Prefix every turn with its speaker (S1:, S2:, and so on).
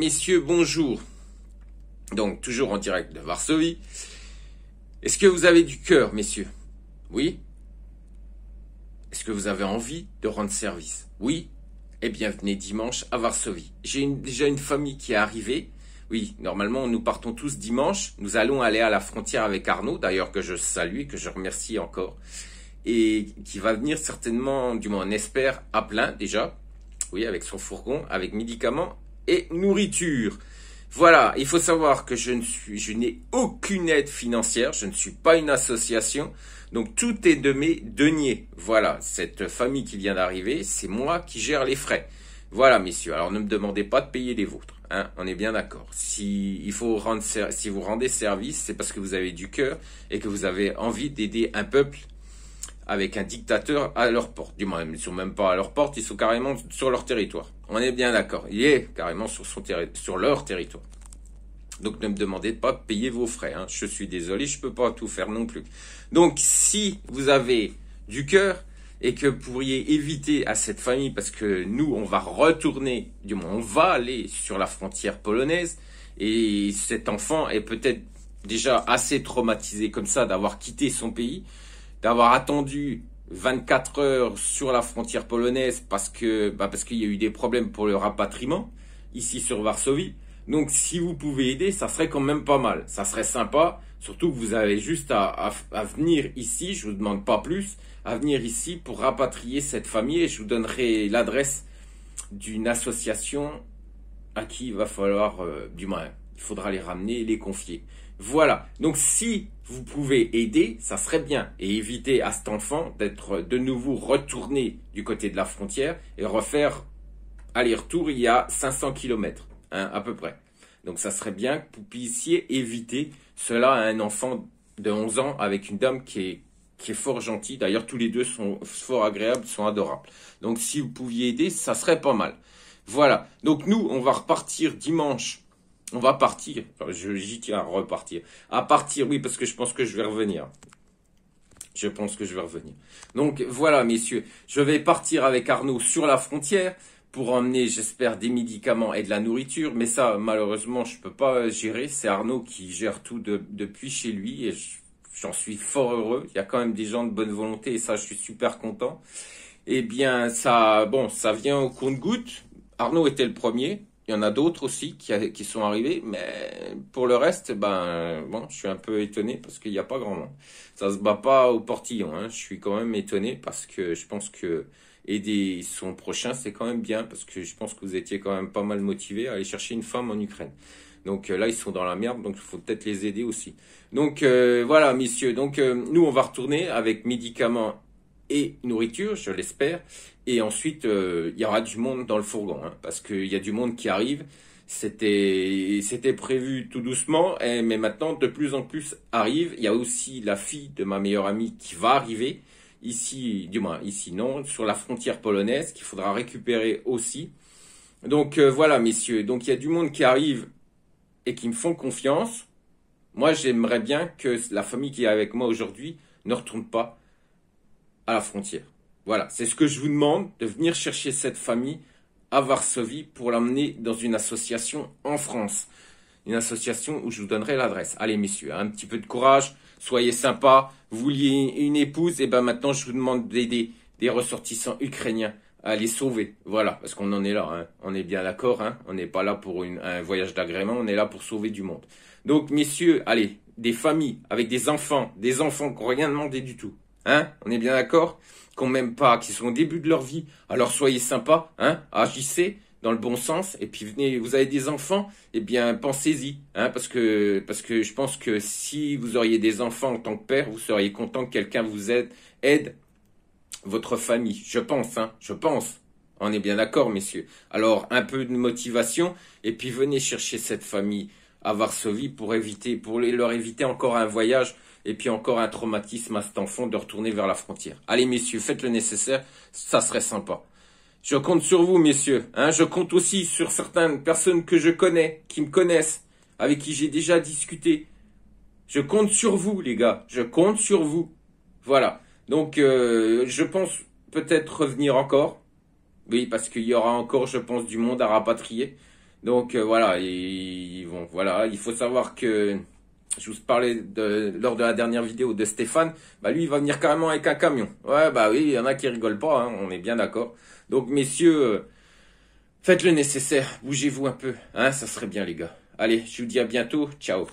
S1: messieurs, bonjour. Donc, toujours en direct de Varsovie. Est-ce que vous avez du cœur, messieurs? Oui? Est-ce que vous avez envie de rendre service? Oui? Eh bien, venez dimanche à Varsovie. J'ai déjà une famille qui est arrivée. Oui, normalement, nous partons tous dimanche. Nous allons aller à la frontière avec Arnaud, d'ailleurs que je salue et que je remercie encore. Et qui va venir certainement, du moins on espère, à plein déjà. Oui, avec son fourgon, avec médicaments et nourriture. Voilà, il faut savoir que je n'ai aucune aide financière, je ne suis pas une association, donc tout est de mes deniers. Voilà, cette famille qui vient d'arriver, c'est moi qui gère les frais. Voilà, messieurs, alors ne me demandez pas de payer les vôtres, hein, on est bien d'accord. Si vous rendez service, c'est parce que vous avez du cœur et que vous avez envie d'aider un peuple avec un dictateur à leur porte. Du moins, ils ne sont même pas à leur porte, ils sont carrément sur leur territoire. On est bien d'accord. Il est carrément sur leur territoire. Donc ne me demandez pas de payer vos frais. Hein. Je suis désolé, je ne peux pas tout faire non plus. Donc si vous avez du cœur et que vous pourriez éviter à cette famille, parce que nous, on va retourner, du moins on va aller sur la frontière polonaise, et cet enfant est peut-être déjà assez traumatisé comme ça d'avoir quitté son pays, d'avoir attendu 24 heures sur la frontière polonaise parce qu'il y a eu des problèmes pour le rapatriement ici sur Varsovie. Donc si vous pouvez aider, ça serait quand même pas mal. Ça serait sympa, surtout que vous avez juste à venir ici, je vous demande pas plus, à venir ici pour rapatrier cette famille et je vous donnerai l'adresse d'une association à qui il va falloir, du moins, il faudra les ramener et les confier. Voilà, donc si vous pouvez aider, ça serait bien. Et éviter à cet enfant d'être de nouveau retourné du côté de la frontière et refaire aller-retour il y a 500 km, hein, à peu près. Donc ça serait bien que vous puissiez éviter cela à un enfant de 11 ans avec une dame qui est fort gentille. D'ailleurs, tous les deux sont fort agréables, sont adorables. Donc si vous pouviez aider, ça serait pas mal. Voilà, donc nous, on va repartir dimanche. On va partir, j'y tiens à repartir. À partir, oui, parce que je pense que je vais revenir. Je pense que je vais revenir. Donc voilà, messieurs, je vais partir avec Arnaud sur la frontière pour emmener, j'espère, des médicaments et de la nourriture. Mais ça, malheureusement, je peux pas gérer. C'est Arnaud qui gère tout depuis chez lui et j'en suis fort heureux. Il y a quand même des gens de bonne volonté et ça, je suis super content. Eh bien, ça vient au compte-gouttes. Arnaud était le premier. Il y en a d'autres aussi qui sont arrivés, mais pour le reste, je suis un peu étonné parce qu'il n'y a pas grand monde. Ça se bat pas au portillon, hein. Je suis quand même étonné parce que je pense que aider son prochain, c'est quand même bien parce que je pense que vous étiez quand même pas mal motivés à aller chercher une femme en Ukraine. Donc là, ils sont dans la merde, donc il faut peut-être les aider aussi. Donc voilà, messieurs. Donc nous, on va retourner avec médicaments et nourriture, je l'espère. Et ensuite, il y aura du monde dans le fourgon, hein, parce qu'il y a du monde qui arrive. C'était prévu tout doucement, mais maintenant, de plus en plus arrive. Il y a aussi la fille de ma meilleure amie qui va arriver, ici, du moins ici non, sur la frontière polonaise, qu'il faudra récupérer aussi. Donc voilà, messieurs, donc il y a du monde qui arrive et qui me font confiance. Moi, j'aimerais bien que la famille qui est avec moi aujourd'hui ne retourne pas à la frontière. Voilà, c'est ce que je vous demande, de venir chercher cette famille à Varsovie pour l'emmener dans une association en France. Une association où je vous donnerai l'adresse. Allez messieurs, un petit peu de courage, soyez sympas. Vous vouliez une épouse, et maintenant je vous demande d'aider des ressortissants ukrainiens à les sauver. Voilà, parce qu'on en est là, hein. On est bien d'accord, hein. On n'est pas là pour un voyage d'agrément, on est là pour sauver du monde. Donc messieurs, allez, des familles avec des enfants qui n'ont rien demandé du tout. Hein, on est bien d'accord, qu'on m'aime pas, qui sont au début de leur vie. Alors soyez sympas, hein, agissez dans le bon sens et puis venez. Vous avez des enfants, eh bien pensez-y, hein, parce que je pense que si vous auriez des enfants en tant que père, vous seriez content que quelqu'un vous aide votre famille. Je pense, hein, je pense. On est bien d'accord, messieurs. Alors un peu de motivation et puis venez chercher cette famille à Varsovie pour leur éviter encore un voyage. Et puis encore un traumatisme à cet enfant de retourner vers la frontière. Allez messieurs, faites le nécessaire, ça serait sympa. Je compte sur vous messieurs, hein, je compte aussi sur certaines personnes que je connais, qui me connaissent, avec qui j'ai déjà discuté. Je compte sur vous les gars, je compte sur vous. Voilà, donc je pense peut-être revenir encore. Oui, parce qu'il y aura encore, je pense, du monde à rapatrier. Donc voilà, voilà, il faut savoir que je vous parlais lors de la dernière vidéo de Stéphane, bah lui il va venir carrément avec un camion. Ouais bah oui, il y en a qui rigolent pas, hein, on est bien d'accord. Donc messieurs, faites le nécessaire, bougez-vous un peu, hein, ça serait bien les gars. Allez, je vous dis à bientôt, ciao.